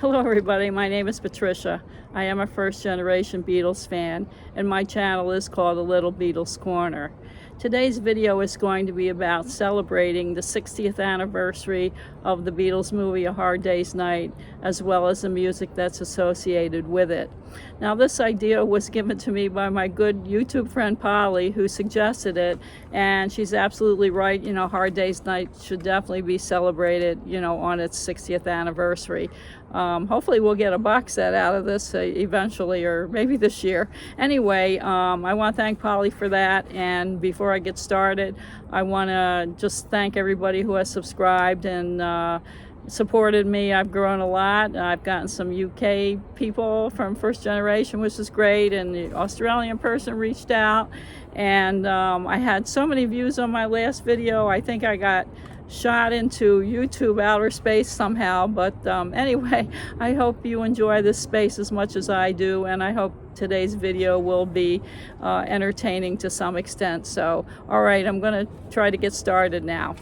Hello everybody, my name is Patricia. I am a first-generation Beatles fan, and my channel is called A Little Beatles Corner. Today's video is going to be about celebrating the 60th anniversary of the Beatles movie A Hard Day's Night, as well as the music that's associated with it. Now, this idea was given to me by my good YouTube friend Polly, who suggested it, and she's absolutely right. Hard Day's Night should definitely be celebrated, on its 60th anniversary. Hopefully we'll get a box set out of this eventually, or maybe this year. Anyway, I want to thank Polly for that, and before I get started, I want to just thank everybody who has subscribed and supported me. I've grown a lot. I've gotten some UK people from first generation, which is great, and the Australian person reached out, and I had so many views on my last video. I think I got shot into YouTube outer space somehow, but anyway, I hope you enjoy this space as much as I do, and I hope today's video will be entertaining to some extent. So alright, I'm going to try to get started now.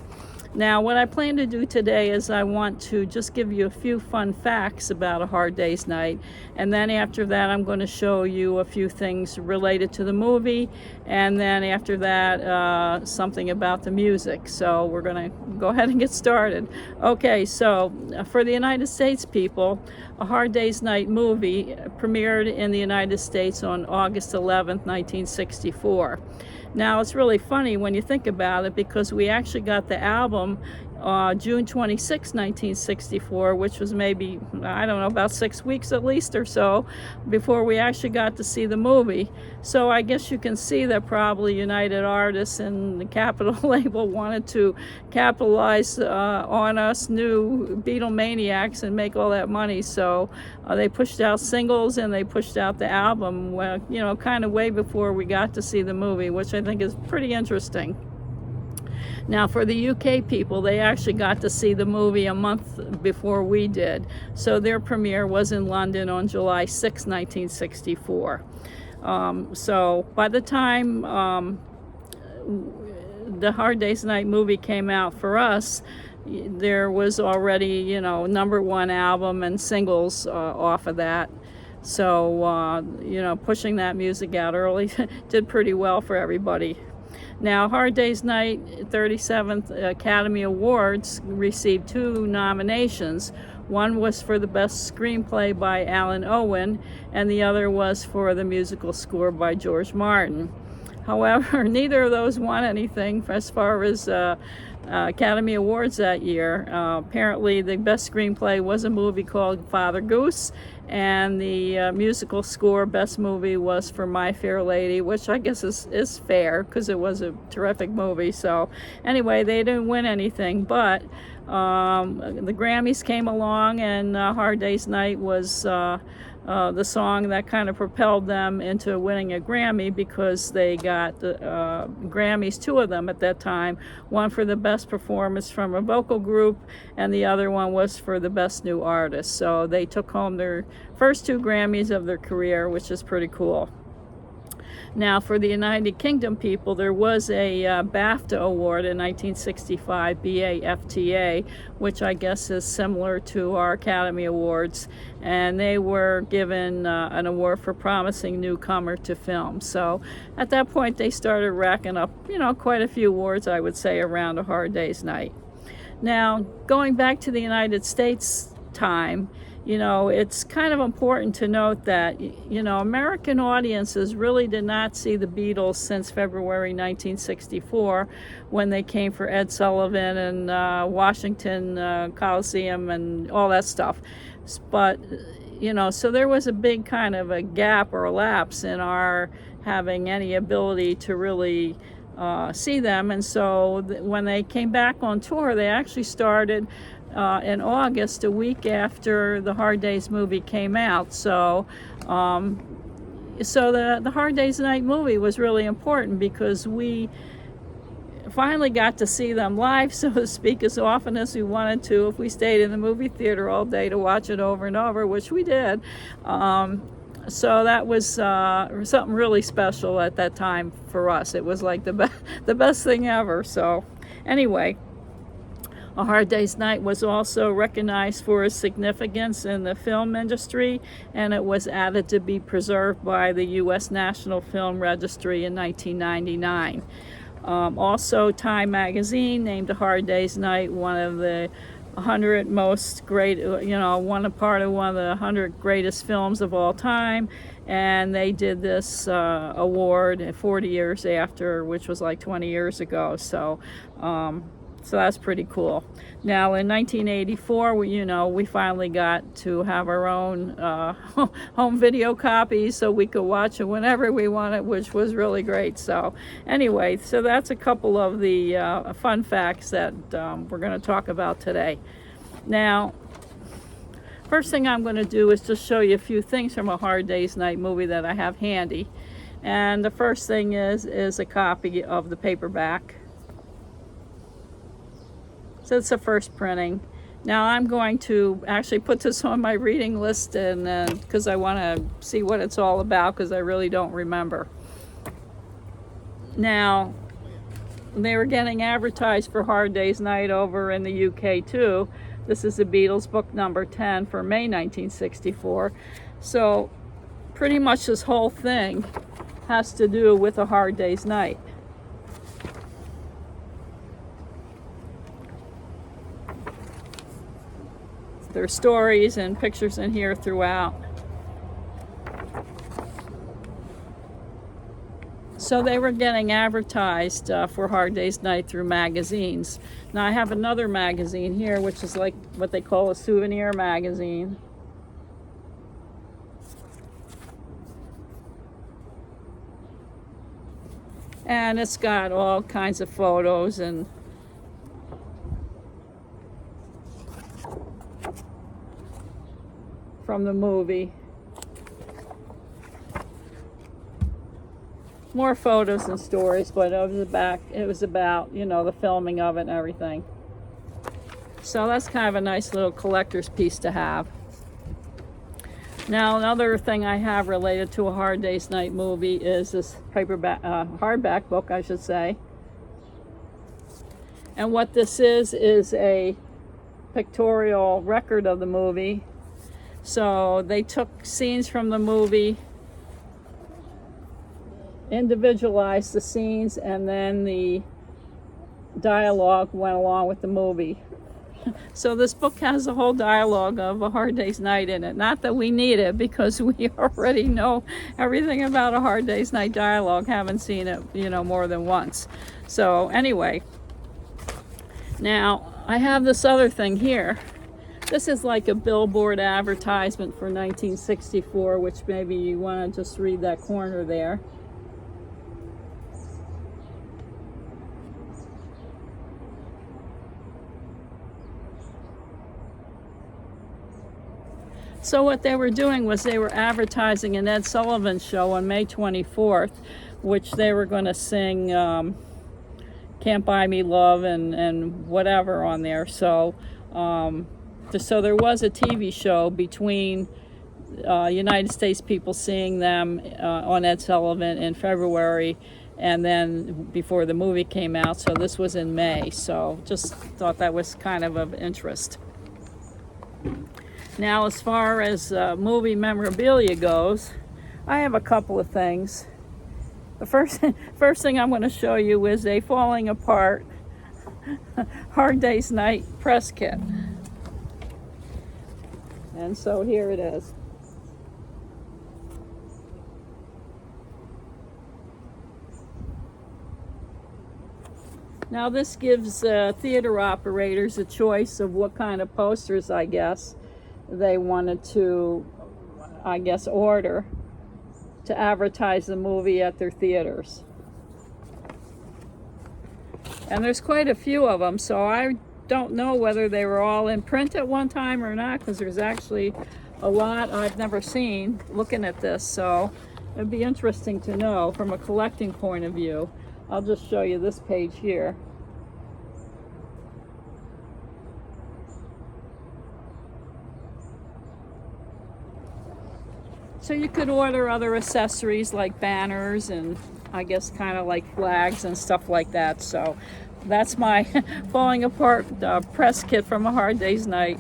Now, what I plan to do today is I want to just give you a few fun facts about A Hard Day's Night, and then after that I'm going to show you a few things related to the movie, and then after that something about the music. So we're going to go ahead and get started. Okay, so for the United States people, A Hard Day's Night movie premiered in the United States on August 11th, 1964. Now, it's really funny when you think about it, because we actually got the album June 26, 1964, which was maybe, I don't know, about 6 weeks at least or so before we actually got to see the movie. So I guess you can see that probably United Artists and the Capitol label wanted to capitalize on us new Beatlemaniacs and make all that money. So they pushed out singles and they pushed out the album, kind of way before we got to see the movie, which I think is pretty interesting. Now, for the UK people, they actually got to see the movie a month before we did. So their premiere was in London on July 6, 1964. So by the time the Hard Day's Night movie came out for us, there was already, #1 album and singles off of that. So, pushing that music out early did pretty well for everybody. Now, Hard Day's Night 37th Academy Awards received 2 nominations. One was for the best screenplay by Alan Owen, and the other was for the musical score by George Martin. However, neither of those won anything as far as Academy Awards that year. Apparently, the best screenplay was a movie called Father Goose, and the musical score best movie was for My Fair Lady, which I guess is fair because it was a terrific movie. So anyway, they didn't win anything, but the Grammys came along, and Hard Day's Night was the song that kind of propelled them into winning a Grammy, because they got the Grammys, 2 of them at that time, one for the best performance from a vocal group, and the other one was for the best new artist. So they took home their first 2 Grammys of their career, which is pretty cool. Now, for the United Kingdom people, there was a BAFTA award in 1965, BAFTA, which I guess is similar to our Academy Awards, and they were given an award for promising newcomer to film. So at that point, they started racking up, quite a few awards, I would say, around A Hard Day's Night. Now, going back to the United States time, it's kind of important to note that, American audiences really did not see the Beatles since February 1964, when they came for Ed Sullivan and Washington Coliseum and all that stuff. But, so there was a big kind of a gap or a lapse in our having any ability to really see them. And so when they came back on tour, they actually started in August, a week after the Hard Day's movie came out. So the Hard Day's Night movie was really important, because we finally got to see them live, so to speak, as often as we wanted to, if we stayed in the movie theater all day to watch it over and over, which we did. So that was something really special at that time for us. It was like the best thing ever. So anyway, A Hard Day's Night was also recognized for its significance in the film industry, and it was added to be preserved by the U.S. National Film Registry in 1999. Also, Time magazine named A Hard Day's Night one of the 100 most great, one of the 100 greatest films of all time, and they did this award 40 years after, which was like 20 years ago. So that's pretty cool. Now in 1984, we finally got to have our own home video copies, so we could watch it whenever we wanted, which was really great. So anyway, so that's a couple of the fun facts that we're going to talk about today. Now, first thing I'm going to do is just show you a few things from A Hard Day's Night movie that I have handy. And the first thing is a copy of the paperback. So it's the first printing. Now I'm going to actually put this on my reading list, and because I want to see what it's all about, because I really don't remember. Now, they were getting advertised for Hard Day's Night over in the UK too. This is the Beatles, book number 10 for May 1964. So pretty much this whole thing has to do with A Hard Day's Night. There are stories and pictures in here throughout. So they were getting advertised for Hard Day's Night through magazines. Now I have another magazine here, which is like what they call a souvenir magazine. And it's got all kinds of photos and from the movie. More photos and stories, but it was about, the filming of it and everything. So that's kind of a nice little collector's piece to have. Now, another thing I have related to A Hard Day's Night movie is this hardback book, I should say. And what this is a pictorial record of the movie. So they took scenes from the movie, individualized the scenes, and then the dialogue went along with the movie. So this book has the whole dialogue of A Hard Day's Night in it. Not that we need it, because we already know everything about A Hard Day's Night dialogue, haven't seen it, more than once. So anyway, now I have this other thing here. This is like a billboard advertisement for 1964, which maybe you want to just read that corner there. So what they were doing was they were advertising an Ed Sullivan show on May 24th, which they were going to sing Can't Buy Me Love and whatever on there. So there was a TV show between United States people seeing them on Ed Sullivan in February, and then before the movie came out. So this was in May. So just thought that was kind of interest. Now, as far as movie memorabilia goes, I have a couple of things. The first thing I'm going to show you is a falling apart Hard Day's Night press kit. And so here it is. Now this gives theater operators a choice of what kind of posters, I guess, they wanted to, order to advertise the movie at their theaters. And there's quite a few of them, so I don't know whether they were all in print at one time or not, because there's actually a lot I've never seen looking at this, so it'd be interesting to know from a collecting point of view. I'll just show you this page here. So you could order other accessories like banners and I guess kind of like flags and stuff like that. So That's my falling apart press kit from A Hard Day's Night.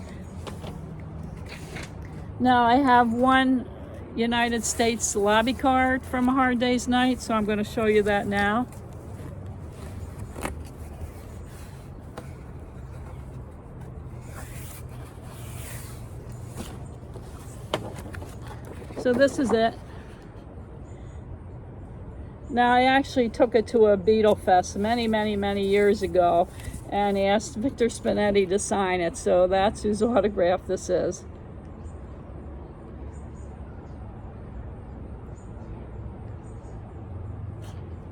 Now I have one United States lobby card from A Hard Day's Night, so I'm going to show you that now. So this is it. Now I actually took it to a Beatle Fest many years ago and asked Victor Spinetti to sign it, so that's whose autograph this is.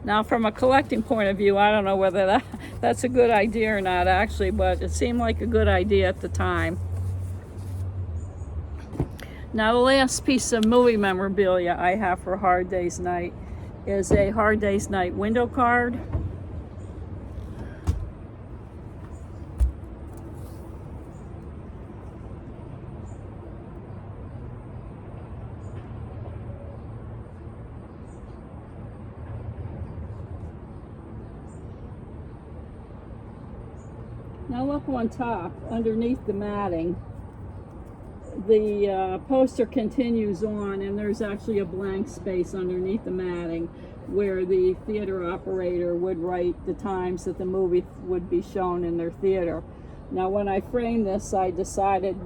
Now from a collecting point of view, I don't know whether that's a good idea or not actually, but it seemed like a good idea at the time. Now the last piece of movie memorabilia I have for Hard Day's Night is a Hard Day's Night window card. Now look on top, underneath the matting, the poster continues on, and there's actually a blank space underneath the matting where the theater operator would write the times that the movie would be shown in their theater. Now when I framed this, I decided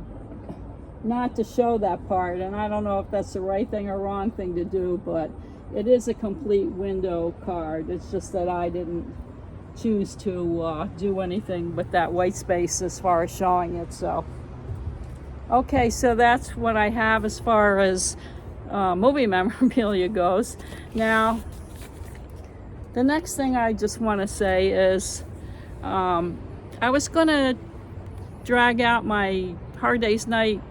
not to show that part, and I don't know if that's the right thing or wrong thing to do, but it is a complete window card. It's just that I didn't choose to do anything with that white space as far as showing it. So okay, so that's what I have as far as movie memorabilia goes. Now the next thing I just want to say is I was going to drag out my Hard Day's Night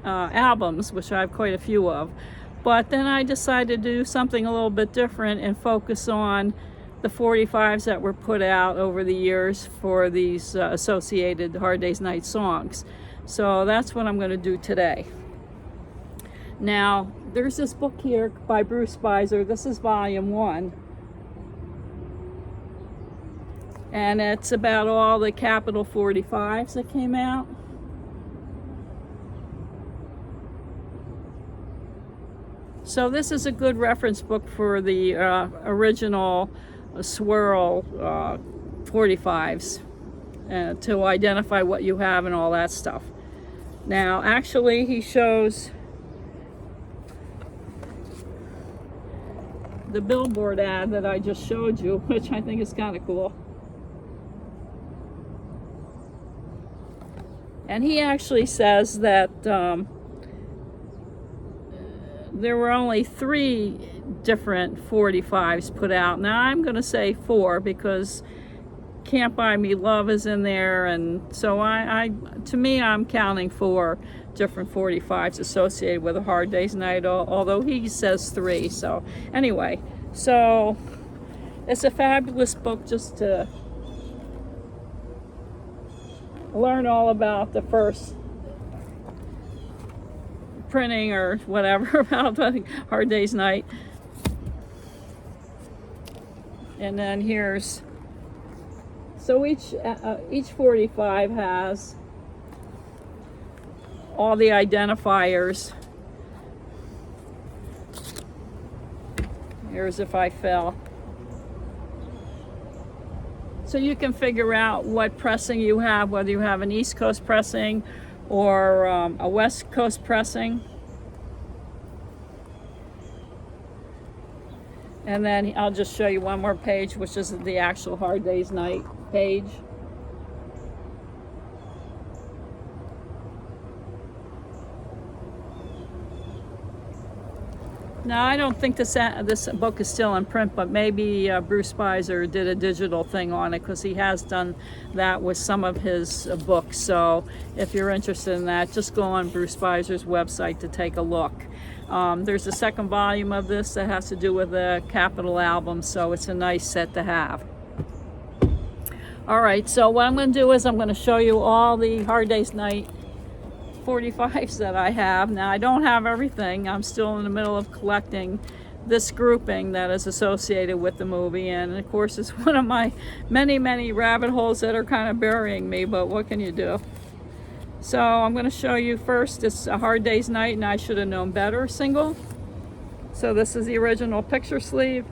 albums, which I have quite a few of, but then I decided to do something a little bit different and focus on the 45s that were put out over the years for these associated Hard Day's Night songs. So that's what I'm going to do today. Now there's this book here by Bruce Spicer. This is volume 1, and it's about all the Capitol 45s that came out. So this is a good reference book for the original swirl 45s to identify what you have and all that stuff. Now actually he shows the billboard ad that I just showed you, which I think is kind of cool. And he actually says that there were only 3 different 45s put out. Now I'm going to say 4 because Can't Buy Me Love is in there, and so to me I'm counting 4 different 45s associated with A Hard Day's Night, although he says 3. So anyway, so it's a fabulous book just to learn all about the first printing or whatever about Hard Day's Night. And then here's, so each 45 has all the identifiers. Here's If I Fell. So you can figure out what pressing you have, whether you have an East Coast pressing or a West Coast pressing. And then I'll just show you one more page, which is the actual Hard Day's Night page. Now I don't think this book is still in print, but maybe Bruce Spicer did a digital thing on it, because he has done that with some of his books. So if you're interested in that, just go on Bruce Spicer's website to take a look. There's a second volume of this that has to do with the Capitol album, so it's a nice set to have. All right, so what I'm going to do is I'm going to show you all the Hard Day's Night 45s that I have. Now I don't have everything. I'm still in the middle of collecting this grouping that is associated with the movie. And of course, it's one of my many rabbit holes that are kind of burying me, but what can you do? So I'm going to show you first this A Hard Day's Night and I Should Have Known Better single. So this is the original picture sleeve.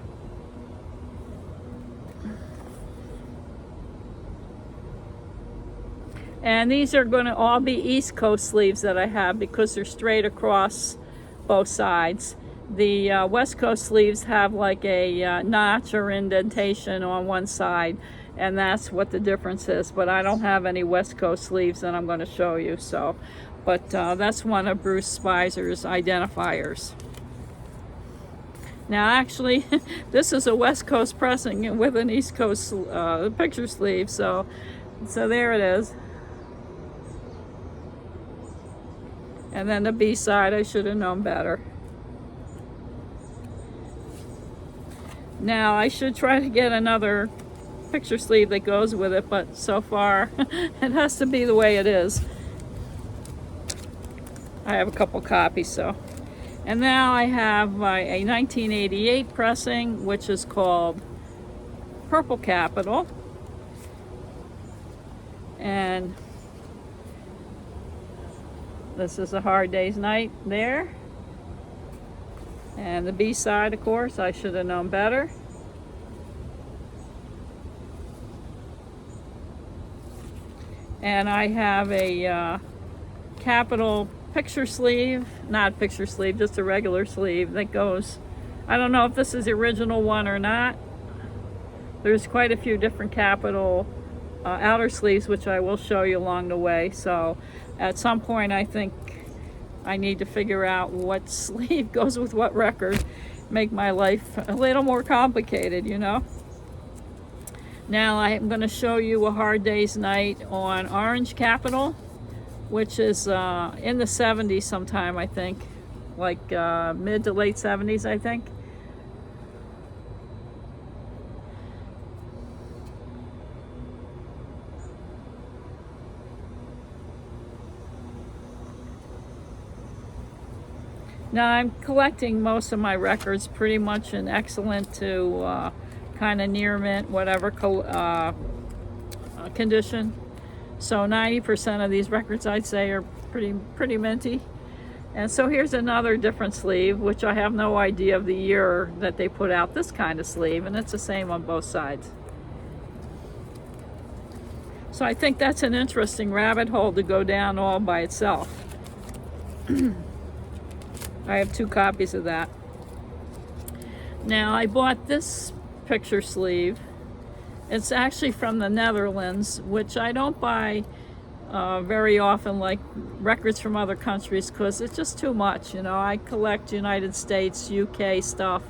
And these are going to all be East Coast sleeves that I have because they're straight across both sides. The West Coast sleeves have like a notch or indentation on one side, and that's what the difference is. But I don't have any West Coast sleeves that I'm going to show you. So, but that's one of Bruce Spizer's identifiers. Now actually, this is a West Coast pressing with an East Coast picture sleeve. So there it is. And then the B side, I Should Have Known Better. Now I should try to get another picture sleeve that goes with it, but so far it has to be the way it is. I have a couple copies, so. And now I have a 1988 pressing, which is called Purple Capital. And this is A Hard Day's Night there. And the B side, of course, I Should Have Known Better. And I have a Capital picture sleeve, not picture sleeve, just a regular sleeve that goes, I don't know if this is the original one or not. There's quite a few different Capital outer sleeves, which I will show you along the way. So at some point I think I need to figure out what sleeve goes with what record, make my life a little more complicated, you know. Now I'm going to show you A Hard Day's Night on orange Capital, which is in the 70s sometime, I think, like mid to late 70s, I think. Now I'm collecting most of my records pretty much in excellent to kind of near mint, whatever condition. So 90% of these records I'd say are pretty minty. And so here's another different sleeve, which I have no idea of the year that they put out this kind of sleeve, and it's the same on both sides. So I think that's an interesting rabbit hole to go down all by itself. I have 2 copies of that. Now I bought this picture sleeve. It's actually from the Netherlands, which I don't buy very often, like records from other countries, because it's just too much. You know, I collect United States, UK stuff,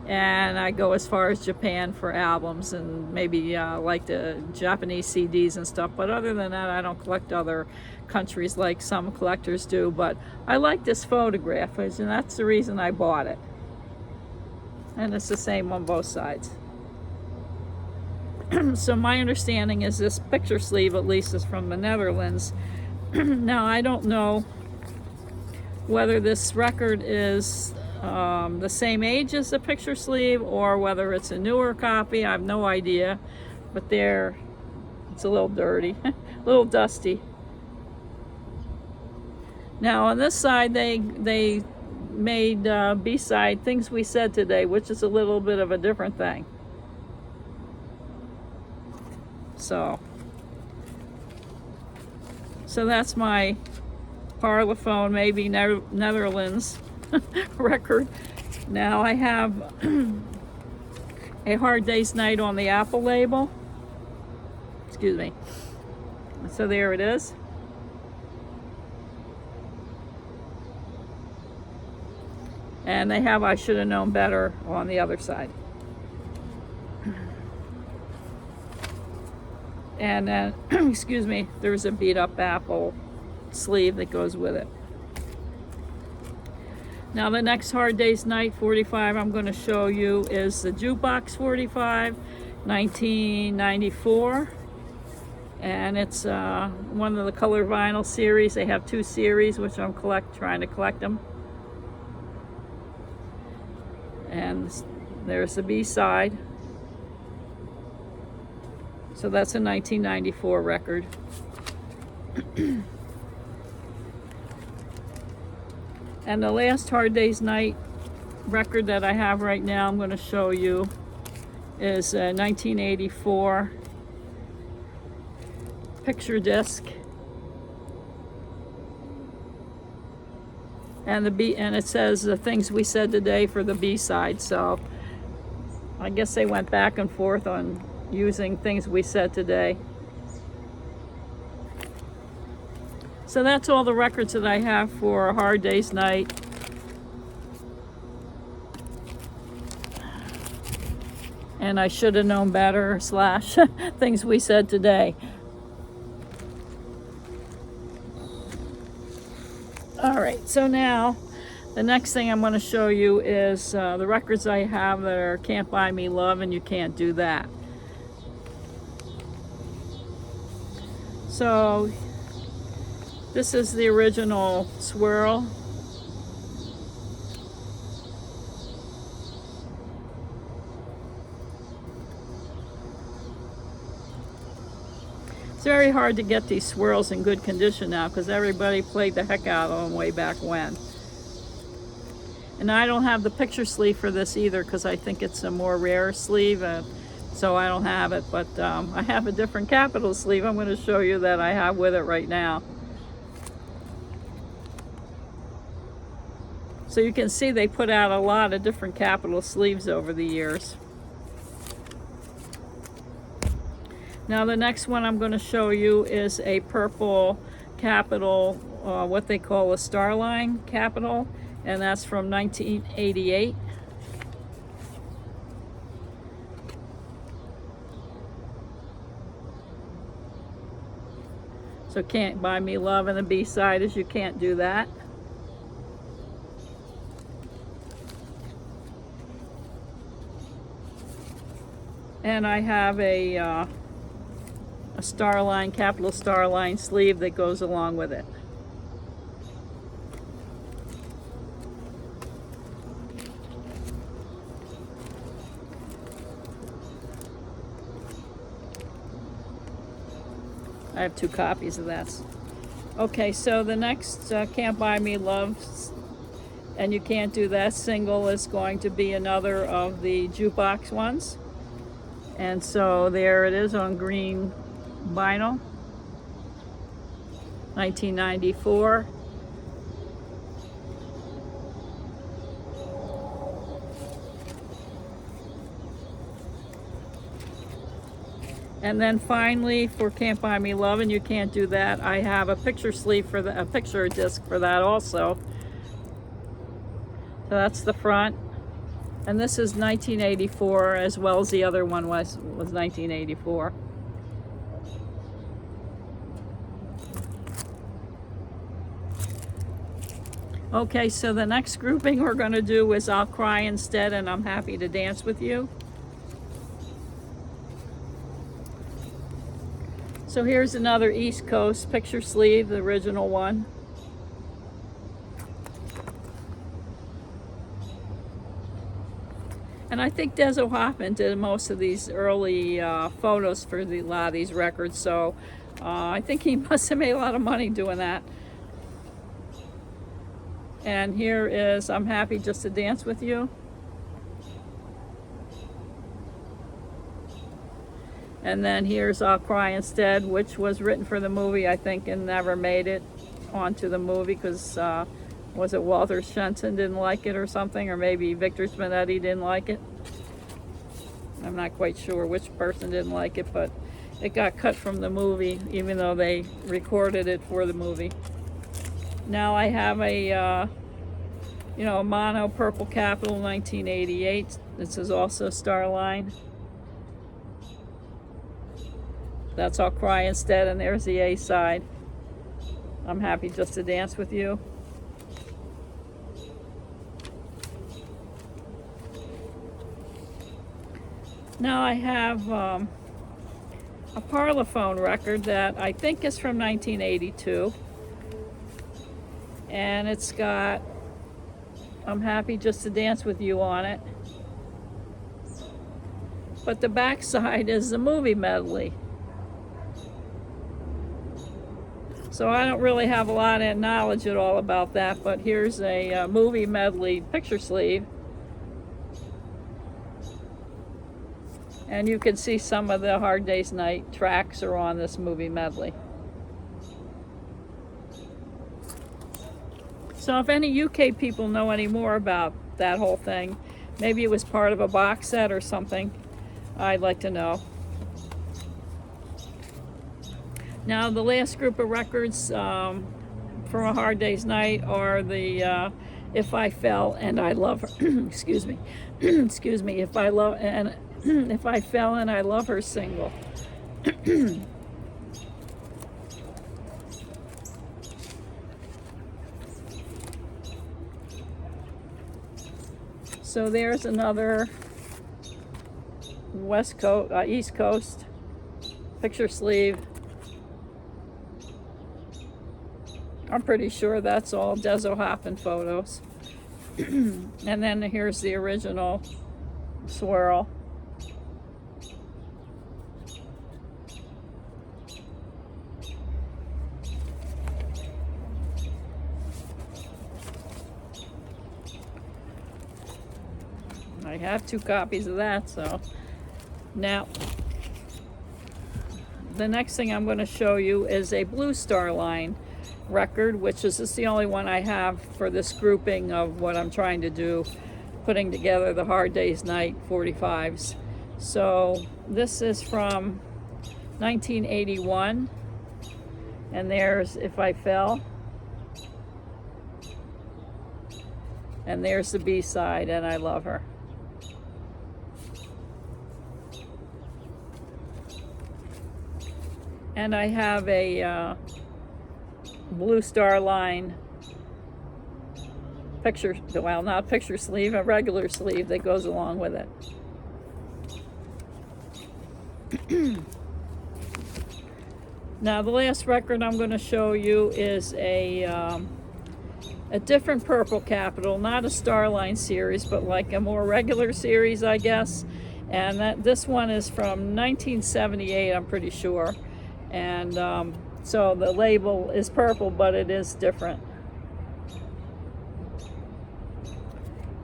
and I go as far as Japan for albums and maybe like the Japanese CDs and stuff. But other than that, I don't collect other countries like some collectors do. But I like this photograph, and that's the reason I bought it. And it's the same on both sides. So my understanding is this picture sleeve, at least, is from the Netherlands. Now I don't know whether this record is the same age as the picture sleeve or whether it's a newer copy. I have no idea, but it's a little dirty, a little dusty. Now on this side they made B-side Things We Said Today, which is a little bit of a different thing. So that's my Parlophone, maybe Netherlands record. Now I have A Hard Day's Night on the Apple label. Excuse me. So there it is. And they have I Should Have Known Better on the other side. And then, excuse me, there's a beat up Apple sleeve that goes with it. Now the next Hard Day's Night 45 I'm going to show you is the Jukebox 45, 1994. And it's one of the color vinyl series. They have 2 series, which I'm trying to collect them. And there's the B-side. So that's a 1994 record. And the last Hard Day's Night record that I have right now, I'm going to show you, is a 1984 picture disc. And it says the things we said today for the B-side. So I guess they went back and forth on using things we said today. So that's all the records that I have for a Hard Day's Night. And I should have known better / things we said today. All right, so now the next thing I'm going to show you is the records I have that are Can't Buy Me Love and You Can't Do That. So this is the original swirl. It's very hard to get these swirls in good condition now because everybody played the heck out of them way back when. And I don't have the picture sleeve for this either because I think it's a more rare sleeve, so I don't have it. But I have a different Capitol sleeve I'm going to show you that I have with it right now. So you can see they put out a lot of different Capitol sleeves over the years. Now the next one I'm going to show you is a purple Capitol, what they call a Starline Capitol, and that's from 1988. So Can't Buy Me Love, and the B-side is You Can't Do That. And I have a Starline, Capitol Starline sleeve that goes along with it. I have 2 copies of that. Okay, so the next Can't Buy Me Love and You Can't Do That single is going to be another of the jukebox ones. And so there it is on green vinyl, 1994. And then finally, for Can't Buy Me Love and You Can't Do That, I have a picture sleeve for a picture disc for that also. So that's the front. And this is 1984, as well as the other one was 1984. Okay, so the next grouping we're going to do is I'll Cry Instead and I'm Happy to Dance with You. So here's another East Coast picture sleeve, the original one. And I think Des O'Hoffman did most of these early photos for a lot of these records, so I think he must have made a lot of money doing that. And here is I'm Happy Just to Dance with You. And then here's I'll Cry Instead, which was written for the movie, I think, and never made it onto the movie because, was it Walter Shenson didn't like it or something? Or maybe Victor Spinetti didn't like it? I'm not quite sure which person didn't like it, but it got cut from the movie, even though they recorded it for the movie. Now I have a, a mono purple Capitol 1988. This is also Starline. That's I'll Cry Instead, and there's the A side. I'm Happy Just to Dance with You. Now I have a Parlophone record that I think is from 1982. And it's got I'm Happy Just to Dance with You on it. but the back side is the movie medley. So I don't really have a lot of knowledge at all about that, but here's a movie medley picture sleeve. And you can see some of the Hard Day's Night tracks are on this movie medley. So if any UK people know any more about that whole thing, maybe it was part of a box set or something, I'd like to know. Now the last group of records from A Hard Day's Night are the If I Fell and I Love Her, excuse me, excuse me, If I Fell and I Love Her single. So there's another East Coast picture sleeve. I'm pretty sure that's all Deso Hoppin' photos. And then here's the original swirl. I have 2 copies of that, so now the next thing I'm going to show you is a Blue Star Line record, which is the only one I have for this grouping of what I'm trying to do, putting together the Hard Day's Night 45s. So this is from 1981, and there's If I Fell, and there's the B-side, And I Love Her. And I have a Blue Star Line picture, well, not picture sleeve, a regular sleeve that goes along with it. Now the last record I'm going to show you is a different purple capital, not a Starline series, but like a more regular series, I guess. And this one is from 1978, I'm pretty sure. And so the label is purple, but it is different.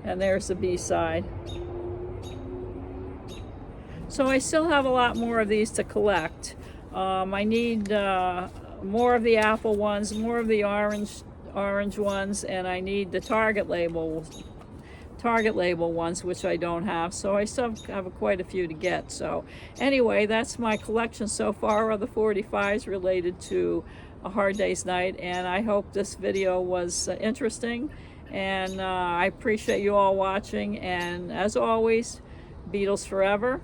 And there's the B-side. So I still have a lot more of these to collect. I need more of the apple ones, more of the orange ones, and I need the Target label ones, which I don't have, so I still have quite a few to get. So anyway, that's my collection so far of the 45s related to A Hard Day's Night, and I hope this video was interesting, and I appreciate you all watching, and as always, Beatles forever.